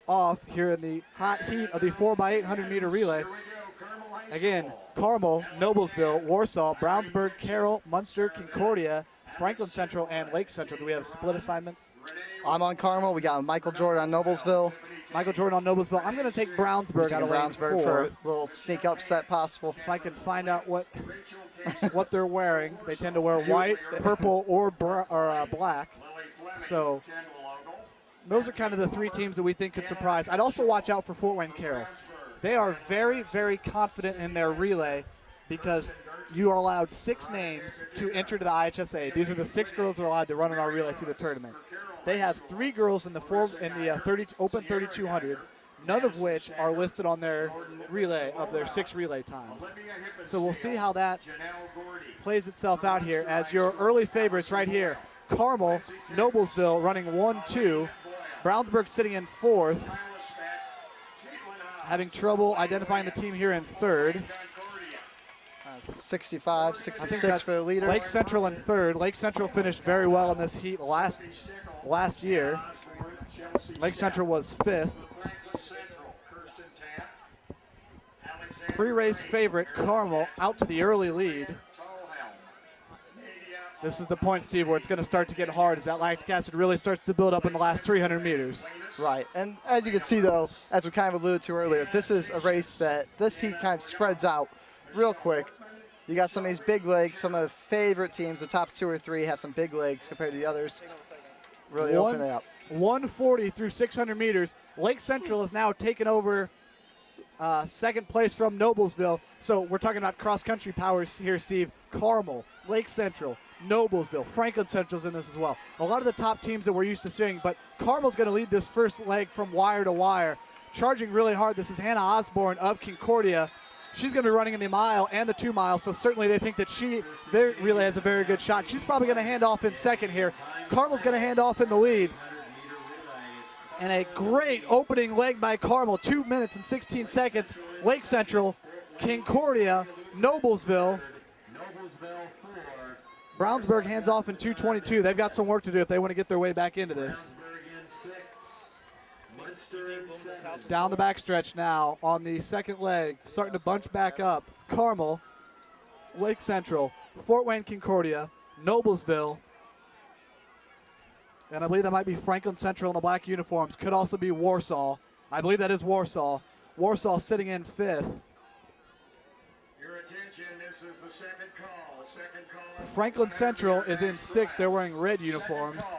off here in the hot heat of the 4x800 meter relay. Again, Carmel, Noblesville, Warsaw, Brownsburg, Carroll, Munster, Concordia, Franklin Central, and Lake Central. Do we have split assignments? I'm on Carmel. We got Michael Jordan on Noblesville. Michael Jordan on Noblesville. I'm going to take Brownsburg out of lane 4. For a little sneak upset possible. If I can find out what what they're wearing. They tend to wear white, purple, or black. So those are kind of the 3 teams that we think could surprise. I'd also watch out for Fort Wayne Carroll. They are very, very confident in their relay because you are allowed 6 names to enter to the IHSAA. These are the 6 girls that are allowed to run in our relay through the tournament. They have 3 girls in the Open 3200, none of which are listed on their relay of their 6 relay times. So we'll see how that plays itself out here as your early favorites right here. Carmel, Noblesville running 1-2. Brownsburg sitting in 4th. Having trouble identifying the team here in 3rd. 65, 66 for the leaders. Lake Central in 3rd. Lake Central finished very well in this heat last year. Lake Central was 5th. Pre-race favorite Carmel out to the early lead. This is the point, Steve, where it's going to start to get hard as that lactic acid really starts to build up in the last 300 meters. Right, and as you can see, though, as we kind of alluded to earlier, this is a race that this heat kind of spreads out real quick. You got some of these big legs, some of the favorite teams, the top 2 or 3 have some big legs compared to the others. Really opening up. 140 through 600 meters. Lake Central is now taken over second place from Noblesville. So we're talking about cross-country powers here, Steve. Carmel, Lake Central, Noblesville, Franklin Central's in this as well. A lot of the top teams that we're used to seeing, but Carmel's going to lead this first leg from wire to wire. Charging really hard. This is Hannah Osborne of Concordia. She's going to be running in the mile and the 2 mile, so certainly they think that their relay has a very good shot. She's probably going to hand off in second here. Carmel's going to hand off in the lead. And a great opening leg by Carmel, 2 minutes and 16 seconds. Lake Central, Concordia, Noblesville. Brownsburg hands off in 2:22. They've got some work to do if they want to get their way back into this. Down the backstretch now on the second leg, starting to bunch back up. Carmel, Lake Central, Fort Wayne Concordia, Noblesville, and I believe that might be Franklin Central in the black uniforms. Could also be Warsaw. I believe that is Warsaw. Warsaw sitting in 5th. Your attention, this is the second call. Franklin Central is in 6th. They're wearing red uniforms.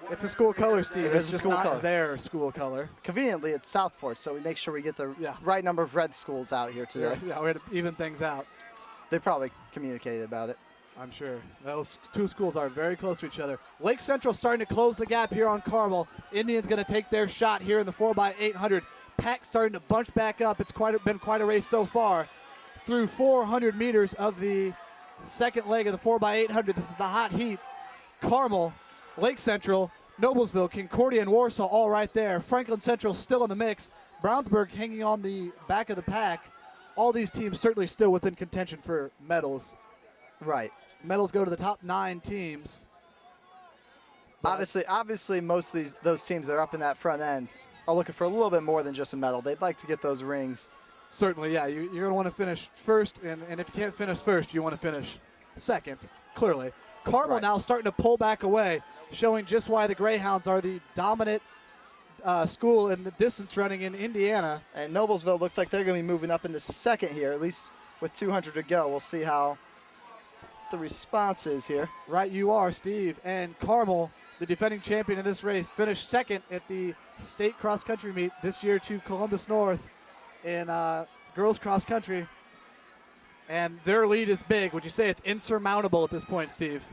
It's a school color, Steve. It's just not their school color. Conveniently, it's Southport, so we make sure we get the right number of red schools out here today. Yeah, we had to even things out. They probably communicated about it. I'm sure. Those 2 schools are very close to each other. Lake Central starting to close the gap here on Carmel. Indians going to take their shot here in the 4x800. Pack starting to bunch back up. It's been quite a race so far. Through 400 meters of the second leg of the 4x800. This is the hot heat. Carmel, Lake Central, Noblesville, Concordia, and Warsaw all right there. Franklin Central still in the mix. Brownsburg hanging on the back of the pack. All these teams certainly still within contention for medals. Right. Medals go to the top 9 teams. Obviously, most of those teams that are up in that front end are looking for a little bit more than just a medal. They'd like to get those rings. Certainly, yeah. You're going to want to finish first, and if you can't finish first, you want to finish second, clearly. Carmel now starting to pull back away, showing just why the Greyhounds are the dominant school in the distance running in Indiana. And Noblesville looks like they're going to be moving up into second here, at least with 200 to go. We'll see how the response is here. Right you are, Steve. And Carmel, the defending champion in this race, finished second at the state cross-country meet this year to Columbus North in girls cross-country. And their lead is big. Would you say it's insurmountable at this point, Steve?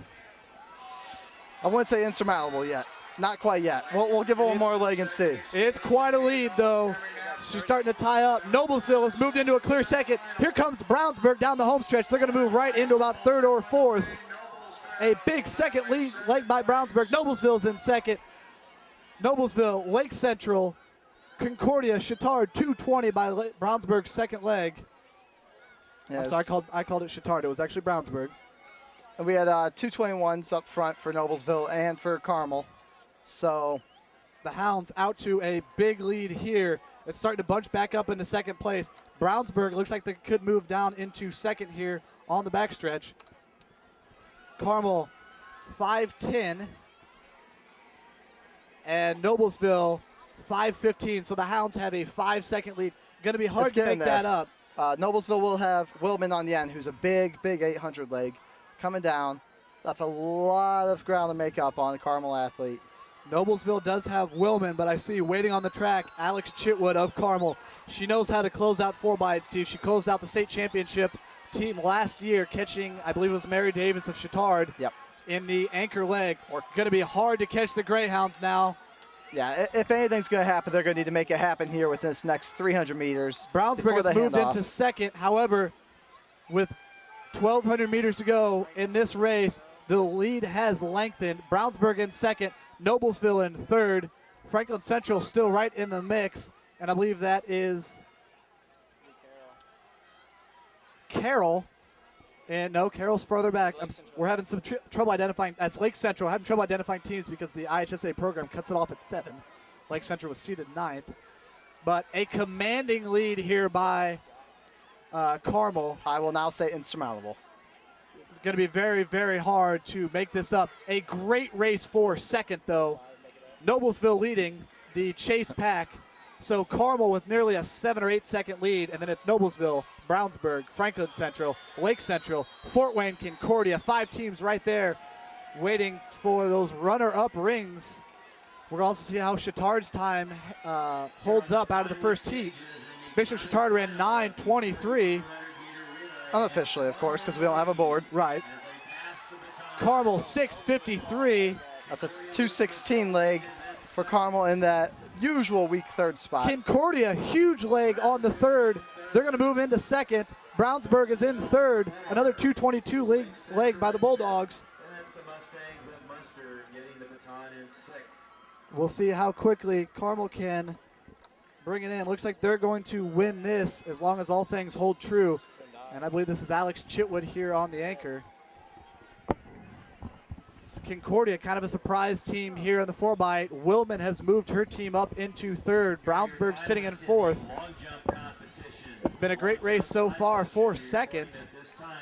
I wouldn't say insurmountable yet. Not quite yet. We'll give it one more leg and see. It's quite a lead, though. She's starting to tie up. Noblesville has moved into a clear second. Here comes Brownsburg down the home stretch. They're going to move right into about 3rd or 4th. A big second leg by Brownsburg. Noblesville's in second. Noblesville, Lake Central, Concordia, Chittard, 2:20 by Brownsburg's second leg. Yes. I'm sorry, I called it Chittard. It was actually Brownsburg. And we had 2:21s up front for Noblesville and for Carmel. So the Hounds out to a big lead here. It's starting to bunch back up into second place. Brownsburg looks like they could move down into second here on the backstretch. Carmel 5:10 and Noblesville 5:15. So the Hounds have a 5-second lead. Going to be hard to make that up. Noblesville will have Willman on the end, who's a big 800 leg coming down. That's a lot of ground to make up on a Carmel athlete. Noblesville does have Willman, but I see waiting on the track, Alex Chitwood of Carmel. She knows how to close out 4x8, Steve. She closed out the state championship team last year, catching, I believe it was Mary Davis of Chittard in the anchor leg. Going to be hard to catch the Greyhounds now. Yeah, if anything's going to happen, they're going to need to make it happen here with this next 300 meters. Brownsburg has moved into second. However, with 1,200 meters to go in this race, the lead has lengthened. Brownsburg in second, Noblesville in third. Franklin Central still right in the mix, and I believe that is Carroll. And no, Carroll's further back. We're having some trouble identifying. That's Lake Central. Having trouble identifying teams because the IHSAA program cuts it off at 7. Lake Central was seated 9th. But a commanding lead here by Carmel. I will now say insurmountable. Going to be very, very hard to make this up. A great race for second, though. Noblesville leading the chase pack. So Carmel with nearly a 7 or 8 second lead, and then it's Noblesville, Brownsburg, Franklin Central, Lake Central, Fort Wayne, Concordia. 5 teams right there waiting for those runner-up rings. We're going to also see how Chittard's time holds up out of the first heat. Bishop Chittard ran 9:23. Unofficially, of course, because we don't have a board. Right. Carmel 6:53. That's a 2:16 leg for Carmel in that usual weak third spot. Concordia, huge leg on the third. They're going to move into second. Brownsburg is in third. Another 2:22 leg by the Bulldogs. And that's the Mustangs of Munster getting the baton in 6th. We'll see how quickly Carmel can bring it in. Looks like they're going to win this as long as all things hold true. And I believe this is Alex Chitwood here on the anchor. Concordia, kind of a surprise team here in the 4x8. Willman has moved her team up into third. Brownsburg sitting in fourth. It's been a great race so far for second.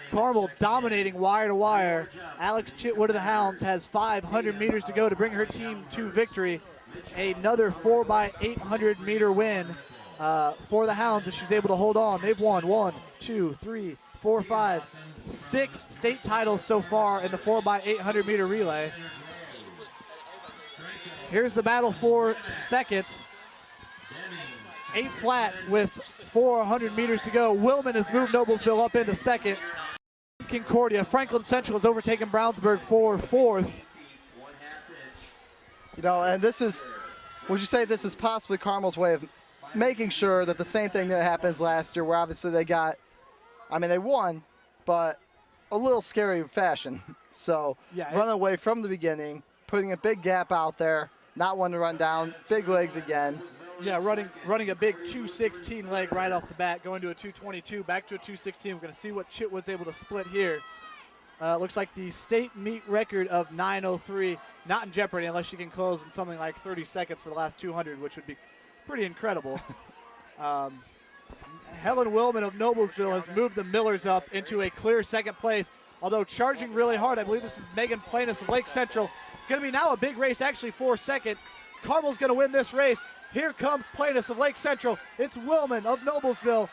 Carmel dominating wire to wire. Alex Chitwood of the Hounds has 500 meters to go to bring her team to victory. Another 4x800 meter win for the Hounds if she's able to hold on. They've won 1, 2, 3, 4, 5, 6 state titles so far in the 4x800 meter relay. Here's the battle for second. 8 flat with 400 meters to go. Willman has moved Noblesville up into second. Concordia, Franklin Central has overtaken Brownsburg for fourth. You know, and this is, would you say this is possibly Carmel's way of making sure that the same thing that happens last year, where obviously they got, I mean, they won, but a little scary fashion. So run away from the beginning, putting a big gap out there, not one to run down, big legs again. Yeah, running a big 2:16 leg right off the bat, going to a 2:22, back to a 2:16. We're going to see what Chitwood's able to split here. Looks like the state meet record of 9:03, not in jeopardy unless she can close in something like 30 seconds for the last 200, which would be pretty incredible. Helen Willman of Noblesville has moved the Millers up into a clear second place, although charging really hard. I believe this is Megan Planis of Lake Central. Going to be now a big race actually for second. Carmel's going to win this race. Here comes Planis of Lake Central. It's Willman of Noblesville.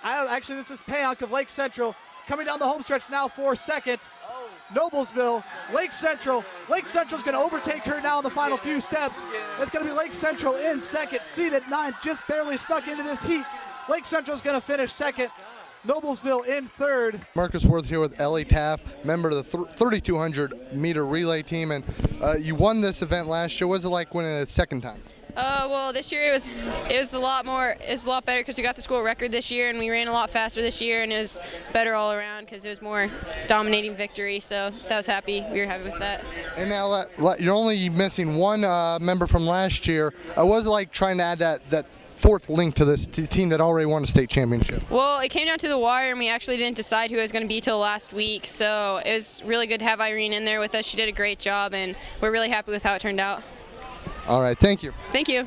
Actually, this is Payank of Lake Central. Coming down the home stretch now for second. Noblesville, Lake Central. Lake Central's going to overtake her now in the final few steps. It's going to be Lake Central in second, seated ninth, just barely snuck into this heat. Lake Central's going to finish second. Noblesville in third. Marcus Worth here with Ellie Taff, member of the 3,200 meter relay team, and you won this event last year. What was it like winning it second time? Well, this year it was a lot better because we got the school record this year, and we ran a lot faster this year, and it was better all around because it was more dominating victory. So that was happy. We were happy with that. And now you're only missing one member from last year. What was it like trying to add that fourth link to this team that already won a state championship? Well, it came down to the wire, and we actually didn't decide who it was going to be till last week. So it was really good to have Irene in there with us. She did a great job, and we're really happy with how it turned out. All right, thank you. Thank you.